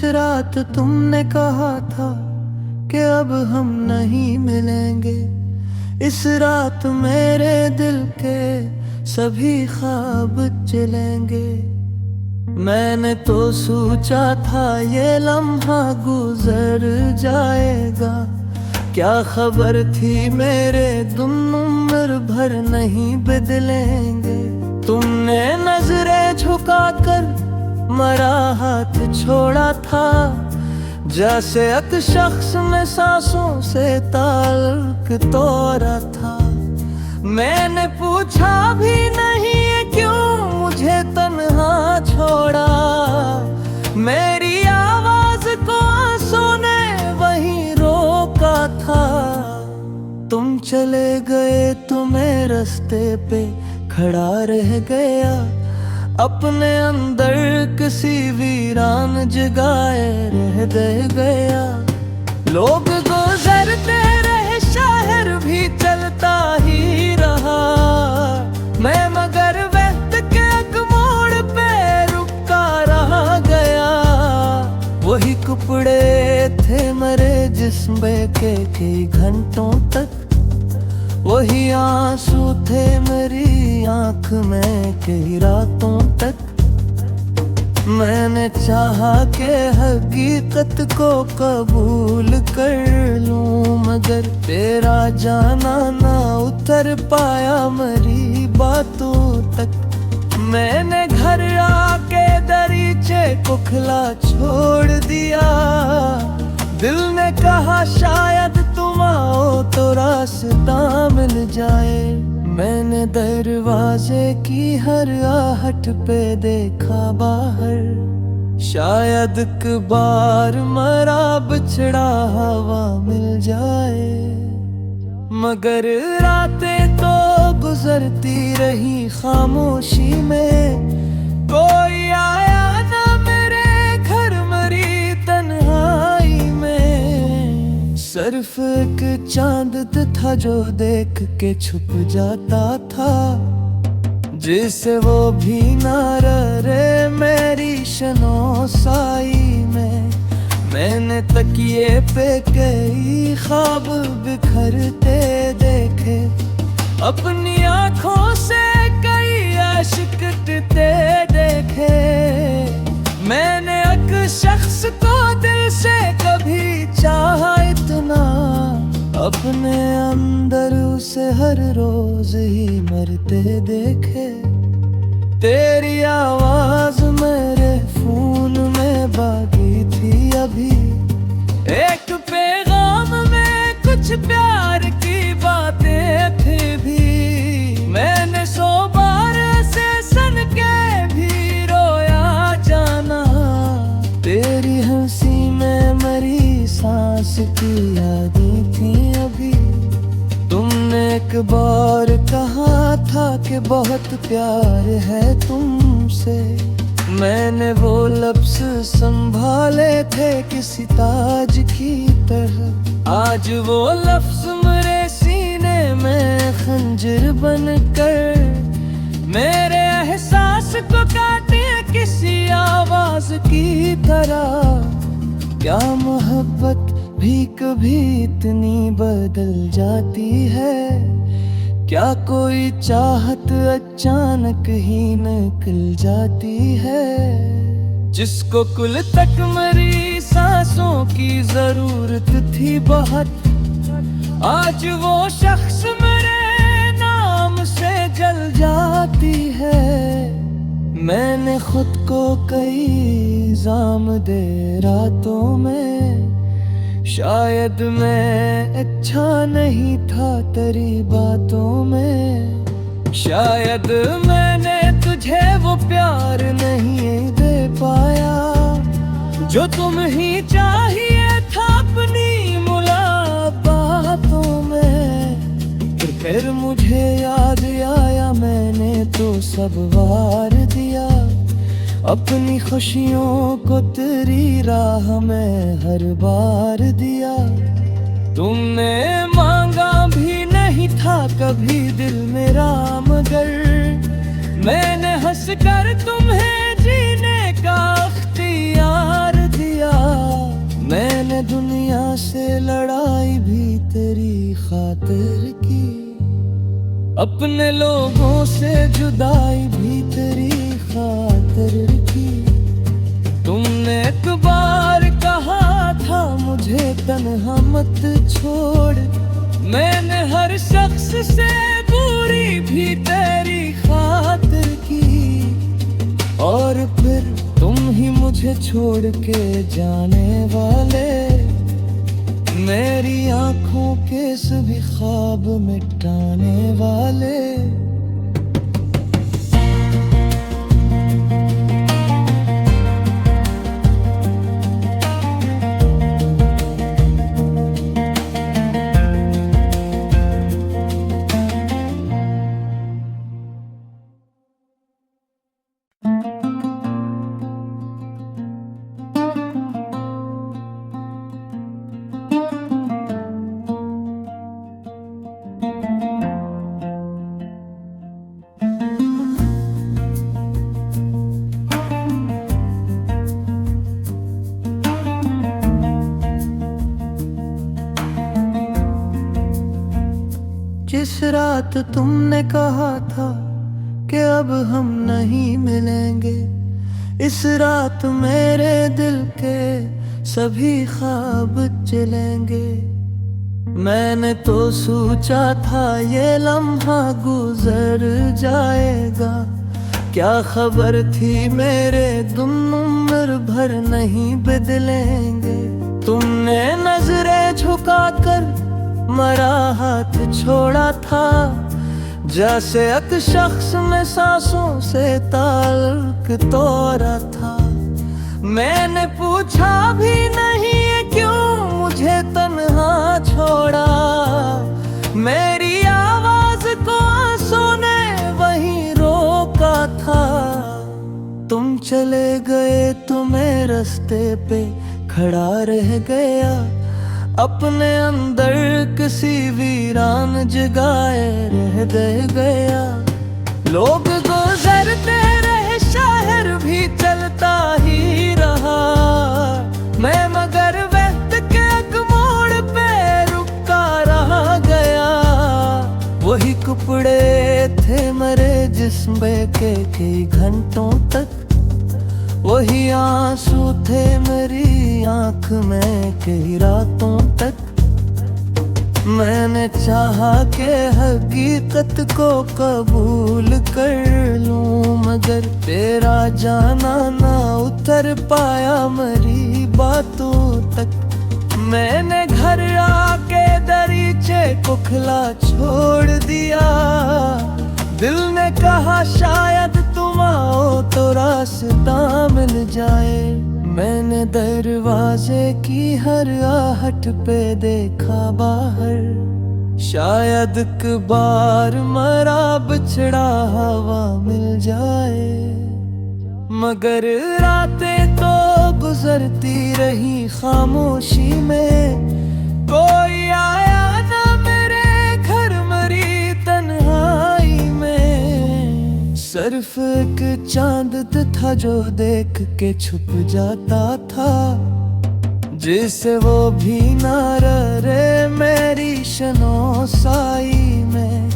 रात तुमने कहा था कि अब हम नहीं मिलेंगे। इस रात मेरे दिल के सभी ख्वाब जलेंगे। मैंने तो सोचा था ये लम्हा गुजर जाएगा, क्या खबर थी मेरे दुम उम्र भर नहीं बदलेंगे। तुमने नजरें झुकाकर मरा हाथ छोड़ा था, जैसे एक शख्स में सांसों से ताल्लुक तोड़ा था। मैंने पूछा भी नहीं क्यों मुझे तन्हा छोड़ा, मेरी आवाज को आंसू ने वहीं रोका था। तुम चले गए तो मैं रास्ते पे खड़ा रह गया, अपने अंदर किसी वीरान जगाए रह गया। लोग गुजरते रहे, शहर भी चलता ही रहा, मैं मगर वक्त के एक मोड़ पे रुका रह गया। वही कपड़े थे मरे जिस्म के कई घंटों तक, वही आंसू थे मेरी आंख में कई रातों तक। मैंने चाहा कि हकीकत को कबूल कर लूं, मगर तेरा जाना ना उतर पाया मेरी बातों तक। मैंने घर आके दरीचे को खुला छोड़ दिया, दिल ने कहा शायद तुम आओ तो रास्ता मिल जाए। मैंने दरवाजे की हर आहट पे देखा बाहर, शायद एक बार मरा बिछड़ा हवा मिल जाए। मगर रातें तो गुजरती रही खामोशी में, कोई आया ना मेरे घर मरी तन्हाई में। सिर्फ एक चांद था जो देख के छुप जाता था, जिसे वो भी ना रहे मेरी शनोसाई में। मैंने तकिए पे कई ख्वाब बिखरते देखे, अपनी आंखों से कई आशिक टूटते देखे। मैंने एक शख्स को दिल से कभी चाहा इतना, अपने अंदर उसे हर रोज ही मरते देखे। तेरी आवाज मेरे खून में बागी थी अभी, एक पैगाम में कुछ प्यार की बातें थी भी। मैंने 100 बार से सन के भी रोया जाना, तेरी हंसी में मेरी सांस की यादें थी अभी। तुमने एक बार कहा था कि बहुत प्यार है तुमसे, मैंने वो लफ्ज संभाले थे किसी ताज की तरह। आज वो लफ्ज मेरे सीने में खंजर बनकर मेरे एहसास को काटे किसी आवाज की तरह। क्या मोहब्बत भी कभी इतनी बदल जाती है, क्या कोई चाहत अचानक ही निकल जाती है। जिसको कुल तक मेरी सांसों की जरूरत थी बहुत, आज वो शख्स मेरे नाम से जल जाती है। मैंने खुद को कई इल्जाम दे रातों में, शायद मैं अच्छा नहीं था तेरी बातों में। शायद मैंने तुझे वो प्यार नहीं दे पाया जो तुम ही चाहिए था अपनी मुलाकातों में। फिर मुझे याद आया मैंने तो सब वार दिया, अपनी खुशियों को तेरी राह में हर बार दिया। तुमने मांगा भी नहीं था कभी दिल मेरा, मगर मैंने हंस कर तुम्हें जीने का अख्तियार दिया। मैंने दुनिया से लड़ाई भी तेरी खातिर की, अपने लोगों से जुदाई भी तेरी खातिर की। तुमने एक बार कहा था मुझे तन्हा मत छोड़, मैंने हर शख्स से दूरी भी तेरी खातिर की। और फिर तुम ही मुझे छोड़ के जाने वाले, मेरी आंखों के सभी ख्वाब मिटाने वाले। जिस रात तुमने कहा था कि अब हम नहीं मिलेंगे, इस रात मेरे दिल के सभी ख्वाब जलेंगे। मैंने तो सोचा था ये लम्हा गुजर जाएगा, क्या खबर थी मेरे दुम उम्र भर नहीं बदलेंगे। तुमने नजरें झुकाकर मरा हाथ छोड़ा था, जैसे एक शख्स में सांसों से ताल्लुक तोड़ा था। मैंने पूछा भी नहीं है क्यों मुझे तन्हा छोड़ा, मेरी आवाज को आंसू ने वहीं रोका था। तुम चले गए तो मैं रास्ते पे खड़ा रह गया, अपने अंदर किसी वीरान जगाए रह गया। लोग गुजरते रहे, शहर भी चलता ही रहा, मैं मगर वक्त के एक मोड़ पे रुका रह गया। वही कपड़े थे मरे जिस्म के कई घंटों तक, वही आंसू थे मेरी आंख में कई रातों तक। मैंने चाहा कि हकीकत को कबूल कर लूं, मगर तेरा जाना ना उतर पाया मेरी बातों तक। मैंने घर आके दरीचे को खुला छोड़ दिया, दिल ने कहा शायद तुम आओ तो रास्ता मिल जाए। मैंने दरवाजे की हर आहट पे देखा बाहर, शायद एक बार मरा बिछड़ा हवा मिल जाए। मगर रातें तो गुजरती रही खामोशी में, कोई आया ना मेरे घर मरी तन्हाई में। सिर्फ एक चांद था जो देख के छुप जाता था, जिसे वो भी ना रहे मेरी शनोसाई में।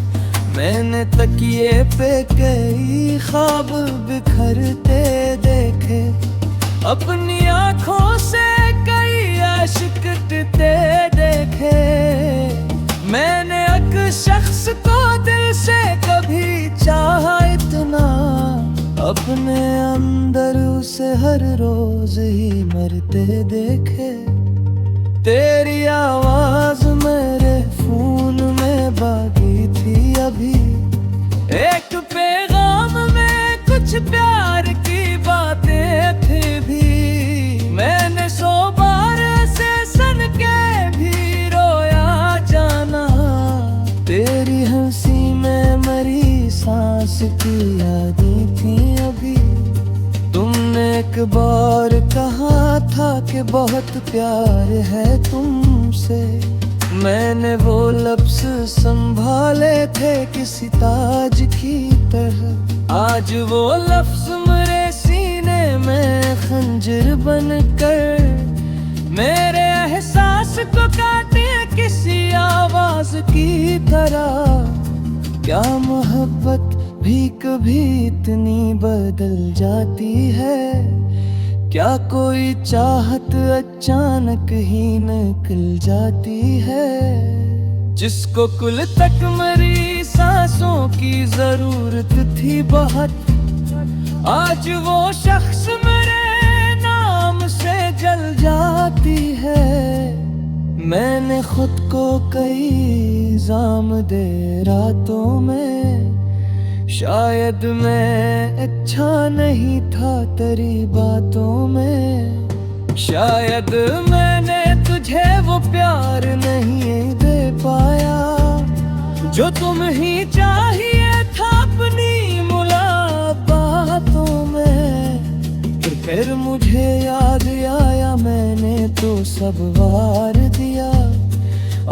मैंने तकिए पे कई ख्वाब बिखरते देखे, अपनी आँखों से कई आशिक टूटते देखे। मैंने एक शख्स को दिल से कभी चाहा इतना, अपने अंदर उसे हर रोज ही मरते देखे। तेरी आवाज मेरे खून में बागी थी अभी, एक पैगाम में कुछ प्यार की बातें थी भी। मैंने 100 बार से सन के भी रोया जाना, तेरी हंसी में मरी सांस की यादें थी अभी। तुमने एक बार कहा था कि बहुत प्यार है तुमसे, मैंने वो लफ्ज संभाले थे किसी ताज की तरह। आज वो लफ्ज मेरे सीने में खंजर बनकर मेरे एहसास को काटे किसी आवाज की तरह। क्या मोहब्बत भी कभी इतनी बदल जाती है? क्या कोई चाहत अचानक ही निकल जाती है? जिसको कुल तक मेरी सांसों की जरूरत थी बहुत, आज वो शख्स मेरे नाम से जल जाती है। मैंने खुद को कई इल्जाम दे रातों में, शायद मैं अच्छा नहीं था तेरी बातों में। शायद मैंने तुझे वो प्यार नहीं दे पाया जो तुम ही चाहिए था अपनी मुलाकातों में। फिर मुझे याद आया मैंने तो सब वार दिया,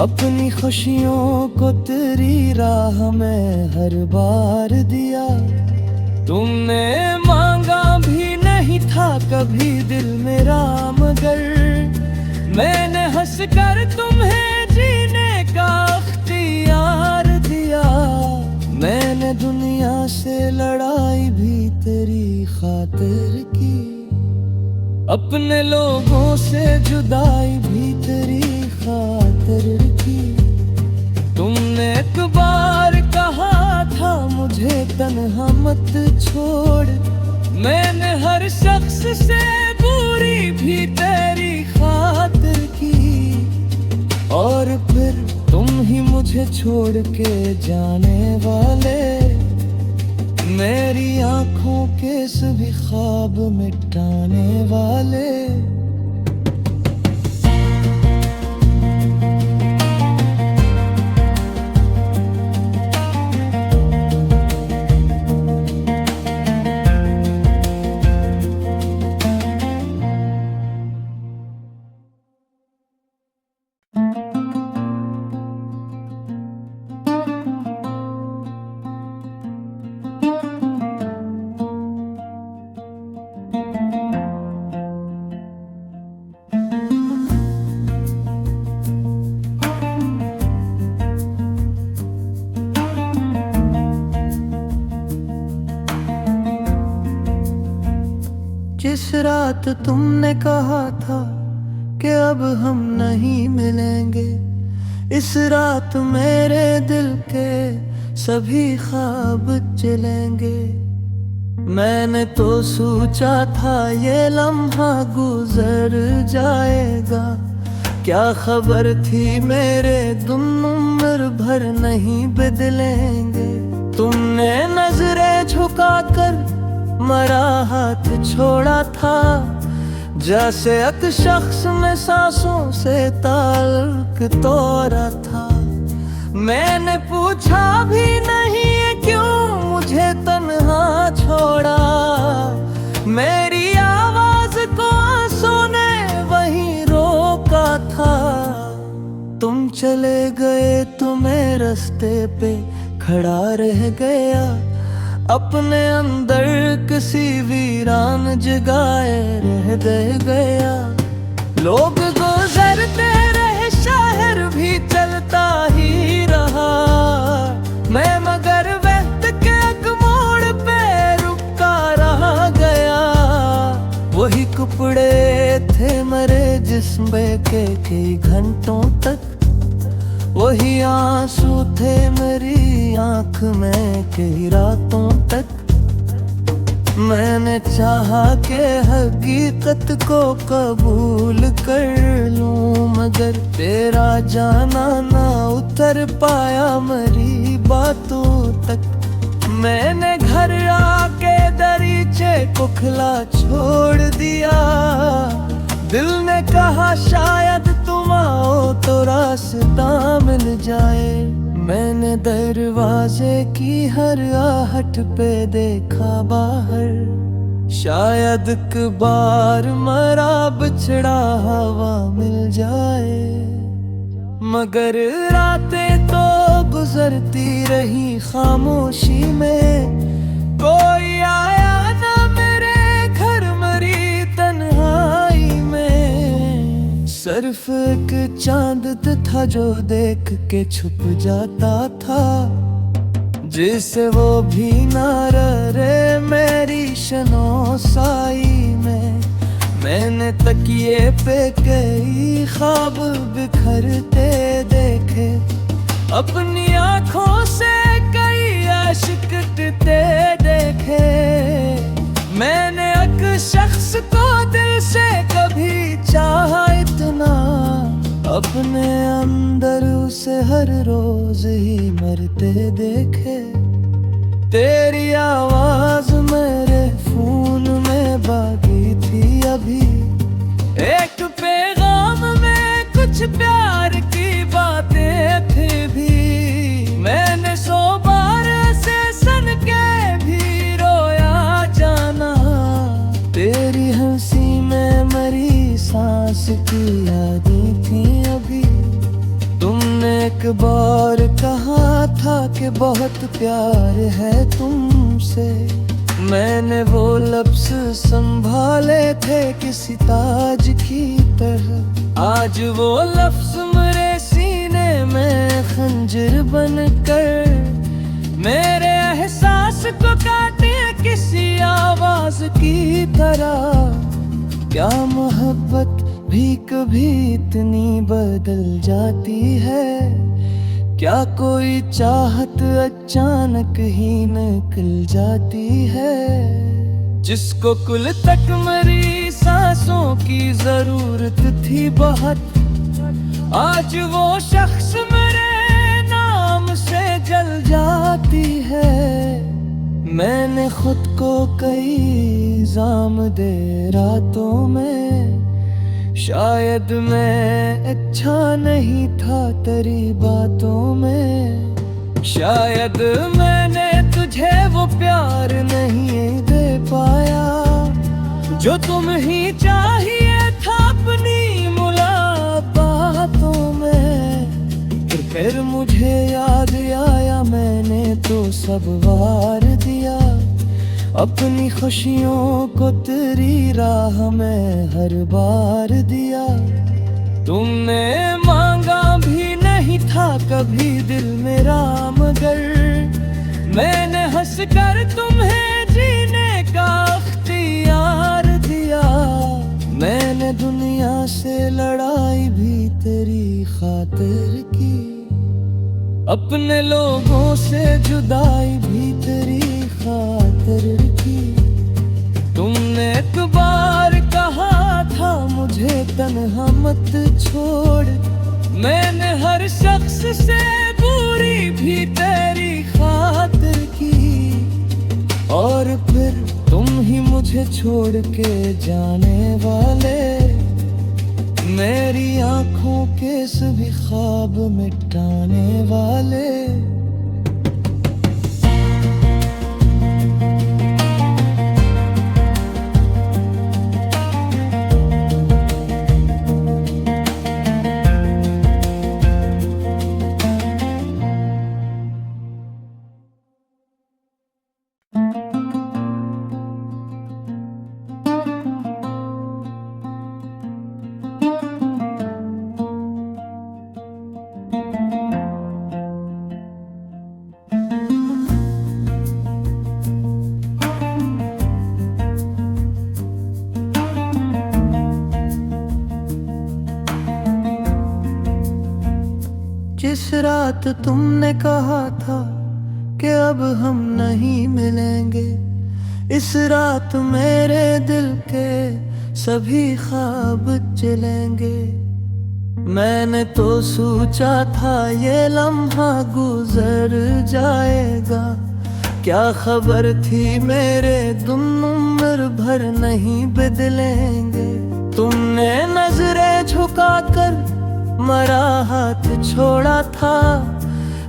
अपनी खुशियों को तेरी राह में हर बार दिया। तुमने मांगा भी नहीं था कभी दिल मेरा, मगर मैंने हंस कर तुम्हें जीने का अख्तियार दिया। मैंने दुनिया से लड़ाई भी तेरी खातिर की, अपने लोगों से जुदाई भी तेरी खातिर की। तुमने एक बार कहा था मुझे तन्हा मत छोड़, मैंने हर शख्स से दूरी भी तेरी खातिर की। और फिर तुम ही मुझे छोड़ के जाने वाले, मेरी आंखों के सभी ख्वाब मिटाने वाले। जिस रात तुमने कहा था कि अब हम नहीं मिलेंगे, इस रात मेरे दिल के सभी ख्वाब जलेंगे। मैंने तो सोचा था ये लम्हा गुजर जाएगा, क्या खबर थी मेरे दुम उम्र भर नहीं बदलेंगे। तुमने नजरें झुकाकर मरा हाथ छोड़ा था, जैसे एक शख्स में सांसों से ताल्लुक तोड़ा था। मैंने पूछा भी नहीं क्यों मुझे तन्हा छोड़ा, मेरी आवाज को आंसू ने वहीं रोका था। तुम चले गए तो मैं रास्ते पे खड़ा रह गया, अपने अंदर किसी वीरान जगाए रह गया। लोग गुजरते रहे शहर भी चलता ही रहा, मैं मगर वक्त के एक मोड़ पे रुका रह गया। वही कपड़े थे मेरे जिस्म के कई घंटों तक, वही आंसू थे मेरी आंख में कई रातों तक। मैंने चाहा कि हकीकत को कबूल कर लूं, मगर तेरा जाना ना उतर पाया मेरी बातों तक। मैंने घर आके दरीचे को खुला छोड़ दिया, दिल ने कहा शायद तुम आओ तो रास्ता मिल जाए। मैंने दरवाजे की हर आहट पे देखा बाहर, शायद एक बार मरा बिछड़ा हवा मिल जाए। मगर रातें तो गुजरती रही खामोशी में, कोई आया ना मेरे घर मरी तन्हाई में। सिर्फ एक चांद था जो देख के छुप जाता था, जिसे वो भी ना रे मेरी शनोसाई में। मैंने तकिए पे कई ख्वाब बिखरते देखे, अपनी आँखों से कई आशिक टूटते देखे। मैंने एक शख्स को दिल से कभी चाहा इतना, अपने अंदर उसे हर रोज ही मरते देखे। तेरी आवाज मेरे खून में बागी थी अभी, एक पैगाम में कुछ प्यार की बातें थी भी। मैंने 100 बार से सन के भी रोया जाना, तेरी हंसी में मरी सांस की यादें थी अभी। तुमने एक बार कहा था कि बहुत प्यार है तुमसे, मैंने वो लफ्ज़ संभाले थे किसी ताज की तरह। आज वो लफ्ज़ मेरे सीने में खंजर बनकर मेरे एहसास को काटे किसी आवाज की तरह। क्या मोहब्बत भी कभी इतनी बदल जाती है? क्या कोई चाहत अचानक ही निकल जाती है? जिसको कुल तक मेरी सांसों की जरूरत थी बहुत, आज वो शख्स मेरे नाम से जल जाती है। मैंने खुद को कई इल्जाम दे रातों में, शायद मैं अच्छा नहीं था तेरी बातों में। शायद मैंने तुझे वो प्यार नहीं दे पाया जो तुम ही चाहिए था अपनी मुलाकातों में। फिर मुझे याद आया मैंने तो सब वार दिया, अपनी खुशियों को तेरी राह में हर बार दिया। तुमने मांगा भी नहीं था कभी दिल मेरा, मगर मैंने हंस कर तुम्हें जीने का अख्तियार दिया। मैंने दुनिया से लड़ाई भी तेरी खातिर की, अपने लोगों से जुदाई भी तेरी खातिर की। तुमने एक बार कहा था मुझे तन्हा मत छोड़, मैंने हर शख्स से दूरी भी तेरी खातिर की। और फिर तुम ही मुझे छोड़ के जाने वाले, मेरी आंखों के सभी ख्वाब मिटाने वाले। जिस रात तुमने कहा था कि अब हम नहीं मिलेंगे, इस रात मेरे दिल के सभी ख्वाब जलेंगे। मैंने तो सोचा था ये लम्हा गुजर जाएगा, क्या खबर थी मेरे दुम उम्र भर नहीं बदलेंगे। तुमने नजरें झुकाकर मरा हाथ छोड़ा था,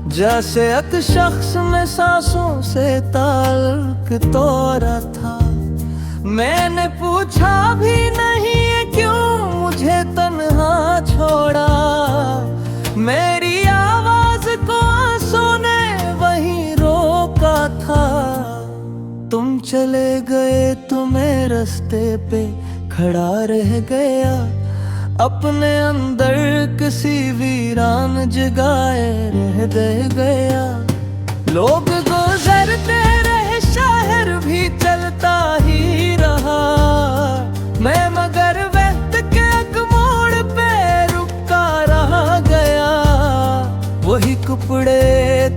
जैसे एक शख्स में सांसों से ताल्लुक तोड़ा था। मैंने पूछा भी नहीं क्यों मुझे तन्हा छोड़ा, मेरी आवाज को आंसू ने वहीं रोका था। तुम चले गए तो मैं रास्ते पे खड़ा रह गया, अपने अंदर किसी वीरान जगाए रह दे गया। लोग गुजरते रहे, शहर भी चलता ही रहा, मैं मगर वक्त के एक मोड़ पे रुका रह गया। वही कपड़े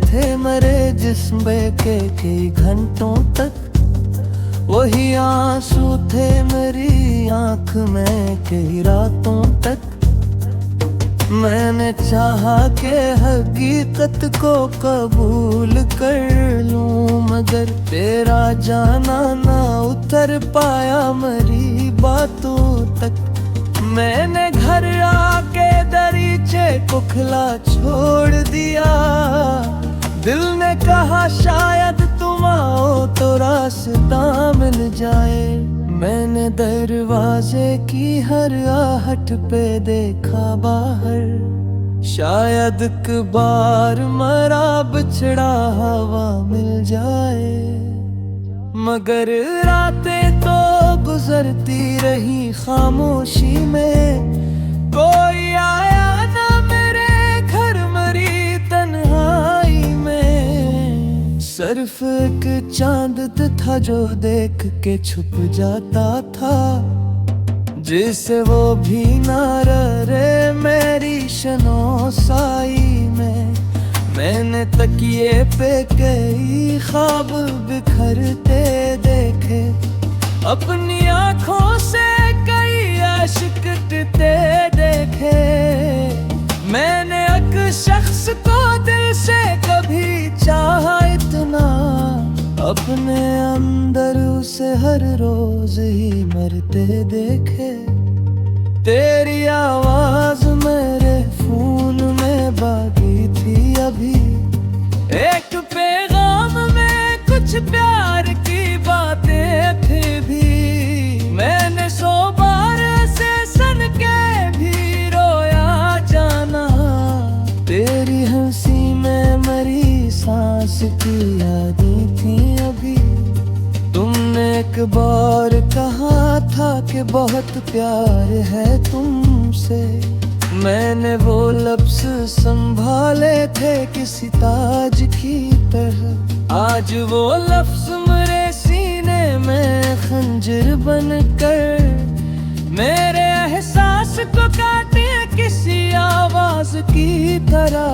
थे मरे जिस्म के कई घंटों तक, वही आंसू थे मेरी आंख में कई रातों तक। मैंने चाहा कि हकीकत को कबूल कर लूं, मगर तेरा जाना ना उतर पाया मेरी बातों तक। मैंने घर आके दरीचे को खुला छोड़ दिया, दिल ने कहा शायद तुम आओ तो रास्ता मिल जाए। मैंने दरवाजे की हर आहट पे देखा बाहर, शायद एक बार मरा बिछड़ा हवा मिल जाए। मगर रातें तो गुजरती रही खामोशी में, कोई आया ना मेरे घर मरी तन्हाई में। सिर्फ एक चांद था जो देख के छुप जाता था, जिसे वो भी ना रहे मेरी शनोसाई में। मैंने तकिए पे कई ख्वाब बिखरते देखे, अपनी आँखों से कई आशिक टूटते देखे। मैंने एक शख्स को दिल से कभी चाहा इतना, अपने अंदर उसे हर रोज ही मरते देखे। तेरी आवाज मेरे खून में बाकी थी अभी, एक पैगाम में कुछ प्यार की बातें थी भी। मैंने 100 बार ऐसे सन के भी रोया जाना, तेरी हंसी में मेरी सांस की यादें थी अभी। तुमने एक बार कहा था कि बहुत प्यार है तुमसे, मैंने वो लफ्ज संभाले थे किसी ताज की तरह। आज वो लफ्ज मेरे सीने में खंजर बनकर मेरे एहसास को काटे किसी आवाज की तरह।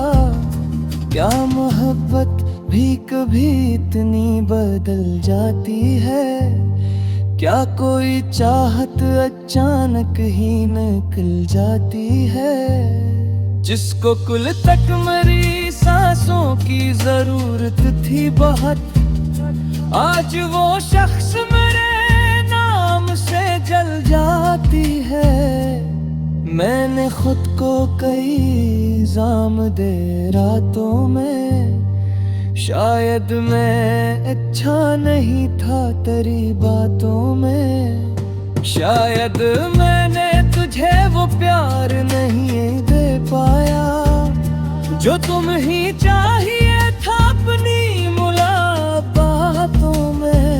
क्या मोहब्बत भी कभी इतनी बदल जाती है, क्या कोई चाहत अचानक ही निकल जाती है। जिसको कुल तक मेरी सांसों की जरूरत थी बहुत, आज वो शख्स मेरे नाम से जल जाती है। मैंने खुद को कई इल्जाम दे रातों में, शायद मैं अच्छा नहीं था तेरी बातों में। शायद मैंने तुझे वो प्यार नहीं दे पाया जो तुम ही चाहिए था अपनी मुलाकातों में।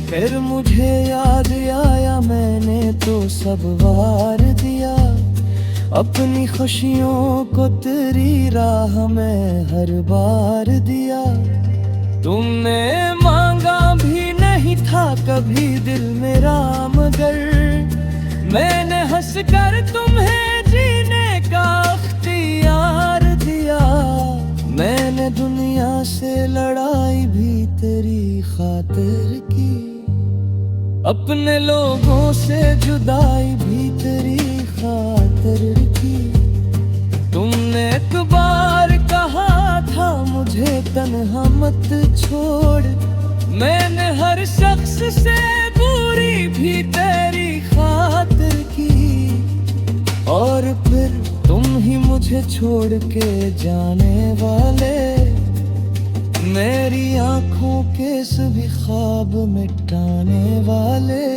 फिर मुझे याद आया मैंने तो सब वार दिया, अपनी खुशियों को तेरी राह में हर बार दिया। तुमने मांगा भी नहीं था कभी दिल मेरा, मगर मैंने हंस कर तुम्हें जीने का इख्तियार दिया। मैंने दुनिया से लड़ाई भी तेरी खातिर की, अपने लोगों से जुदाई भी तेरी खातिर की। तुमने एक बार कहा था मुझे तन्हा मत छोड़, मैंने हर शख्स से दूरी भी तेरी खातिर की। और फिर तुम ही मुझे छोड़ के जाने वाले, मेरी आंखों के सभी ख्वाब मिटाने वाले।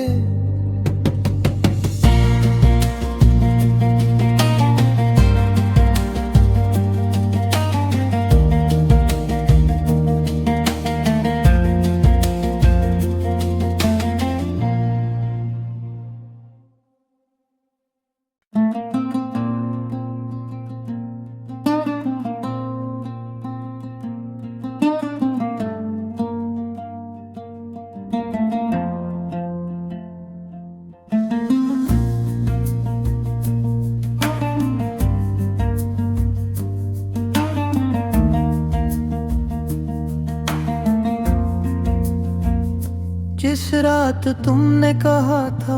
जिस रात तुमने कहा था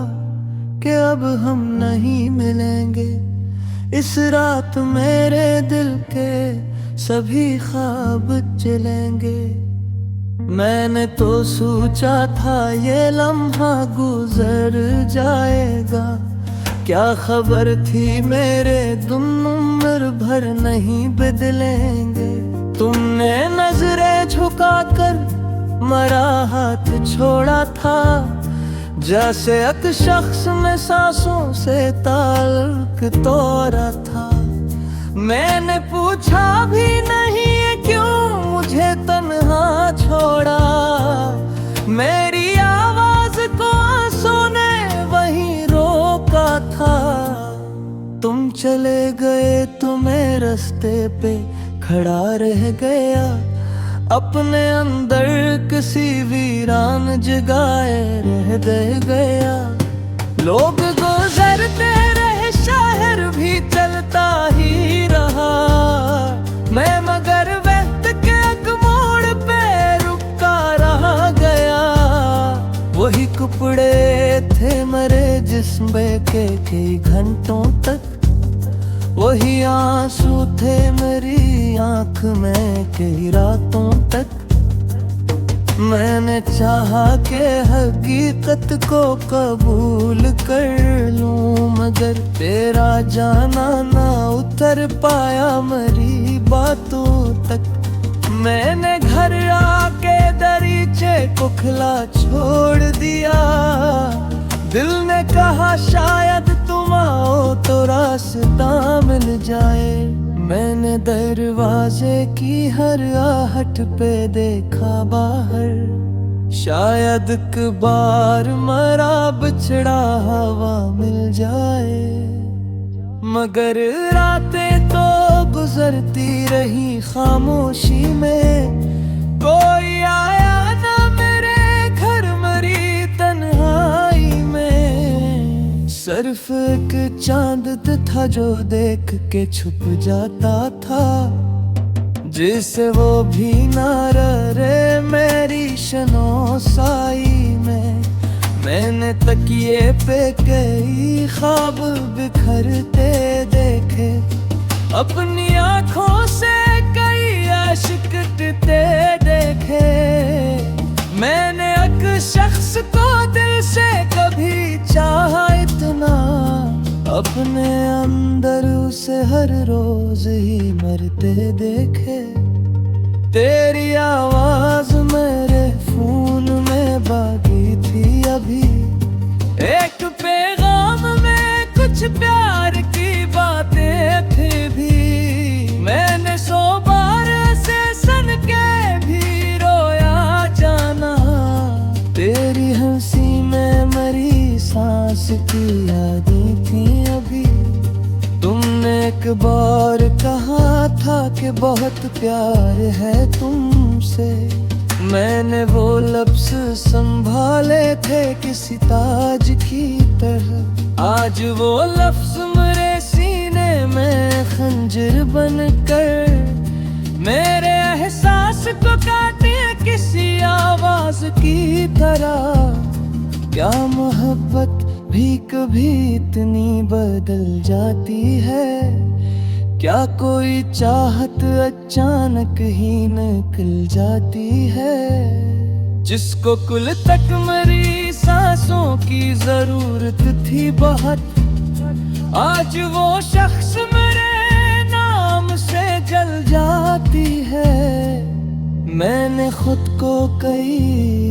कि अब हम नहीं मिलेंगे, इस रात मेरे दिल के सभी ख्वाब जलेंगे। मैंने तो सोचा था ये लम्हा गुजर जाएगा, क्या खबर थी मेरे दुम उम्र भर नहीं बदलेंगे। तुमने नजरें झुकाकर मरा हाथ छोड़ा था, जैसे एक शख्स में सांसों से ताल्लुक तोड़ा था। मैंने पूछा भी नहीं क्यों मुझे तन्हा छोड़ा, मेरी आवाज को आंसू ने वहीं रोका था। तुम चले गए तो मैं रास्ते पे खड़ा रह गया, अपने अंदर किसी वीरान जगाए रह दे गया। लोग गुजरते रहे, शहर भी चलता ही रहा, मैं मगर वक्त के एक मोड़ पे रुका रह गया। वही कपड़े थे मरे जिस्म के कई घंटों तक, वही आंसू थे मेरी आंख में कई रातों तक। मैंने चाहा कि हकीकत को कबूल कर लूं, मगर तेरा जाना ना उतर पाया मेरी बातों तक। मैंने घर आके दरीचे को खुला छोड़ दिया, दिल ने कहा शायद तुम आओ तो रास्ता मिल जाए। मैंने दरवाजे की हर आहट पे देखा बाहर, शायद एक बार मरा बिछड़ा हवा मिल जाए। मगर रातें तो गुजरती रही खामोशी में, कोई आया ना मेरे घर मरी तन्हाई में। सिर्फ एक चांद था जो देख के छुप जाता था, जिसे वो भी ना रहे मेरी शनोसाई में। मैंने तकिए पे कई ख्वाब बिखरते देखे, अपनी आँखों से कई आशिक टूटते देखे। मैंने एक शख्स को दिल से कभी चाहा इतना, अपने अंदर उसे हर रोज ही मरते देखे। तेरी आवाज मेरे खून में बाकी थी अभी, एक पैगाम में कुछ प्यार की बातें थी भी। मैंने 100 बार ऐसे सन के भी रोया जाना, तेरी हंसी में मेरी सांस की यादें थी अभी। तुमने एक बार कहा था कि बहुत प्यार है तुमसे, मैंने वो लफ्ज संभाले थे किसी ताज की तरह। आज वो लफ्ज मेरे सीने में खंजर बनकर मेरे एहसास को काटे किसी आवाज की तरह। क्या मोहब्बत भी कभी इतनी बदल जाती है, क्या कोई चाहत अचानक ही निकल जाती है। जिसको कुल तक मेरी सांसों की जरूरत थी बहुत, आज वो शख्स मेरे नाम से जल जाती है। मैंने खुद को कई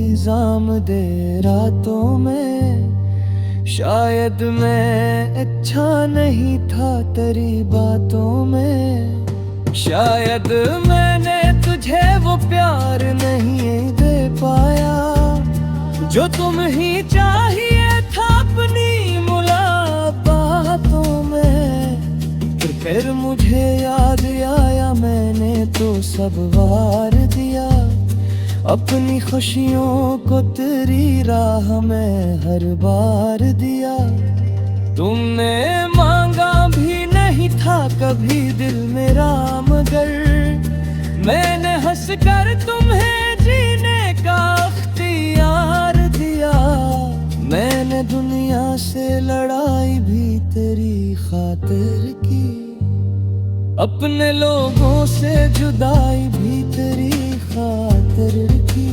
इल्जाम दे रातों में, शायद मैं अच्छा नहीं था तेरी बातों में। शायद मैंने तुझे वो प्यार नहीं दे पाया जो तुम ही चाहिए था अपनी मुलाकातों में। फिर मुझे याद आया मैंने तो सब वार दिया, अपनी खुशियों को तेरी राह में हर बार दिया। तुमने मांगा भी नहीं था कभी दिल मेरा, मगर मैंने हंस कर तुम्हें जीने का इख्तियार दिया। से लड़ाई भी तेरी खातिर की, अपने लोगों से जुदाई भी तेरी खातिर की।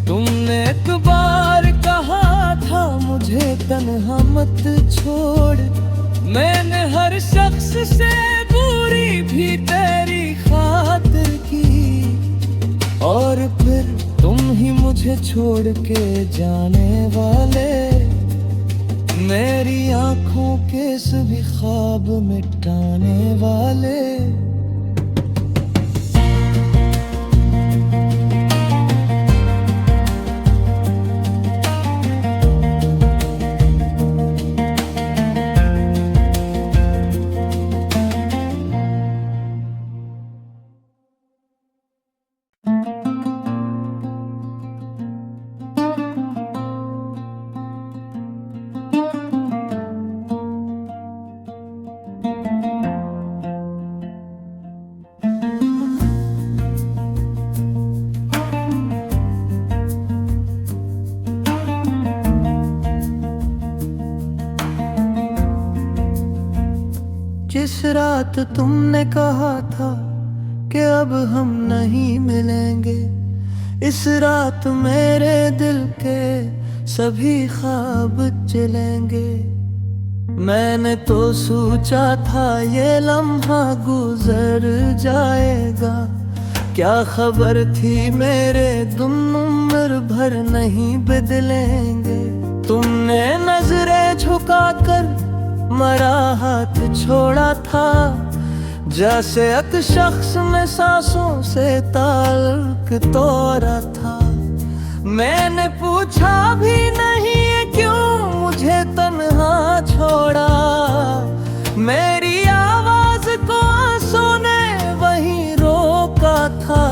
तुमने एक बार कहा था मुझे तन्हा मत छोड़, मैंने हर शख्स से दूरी भी तेरी खातिर की, और फिर तुम ही मुझे छोड़ के जाने वाले, मेरी आंखों के सभी ख्वाब मिटाने वाले। जिस रात तुमने कहा था कि अब हम नहीं मिलेंगे, इस रात मेरे दिल के सभी ख्वाब चलेंगे। मैंने तो सोचा था ये लम्हा गुजर जाएगा, क्या खबर थी मेरे दुम उम्र भर नहीं बदलेंगे। तुमने नजरें झुकाकर मरा हाथ छोड़ा था, जैसे एक शख्स में सांसों से ताल्लुक तोड़ा था। मैंने पूछा भी नहीं क्यों मुझे तन्हा छोड़ा, मेरी आवाज को आंसू ने वहीं रोका था।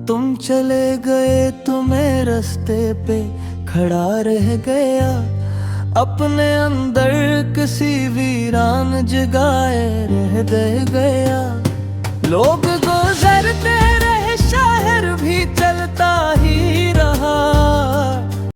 तुम चले गए तो मैं रास्ते पे खड़ा रह गया, अपने अंदर किसी वीरान जगाए रह दे गया। लोग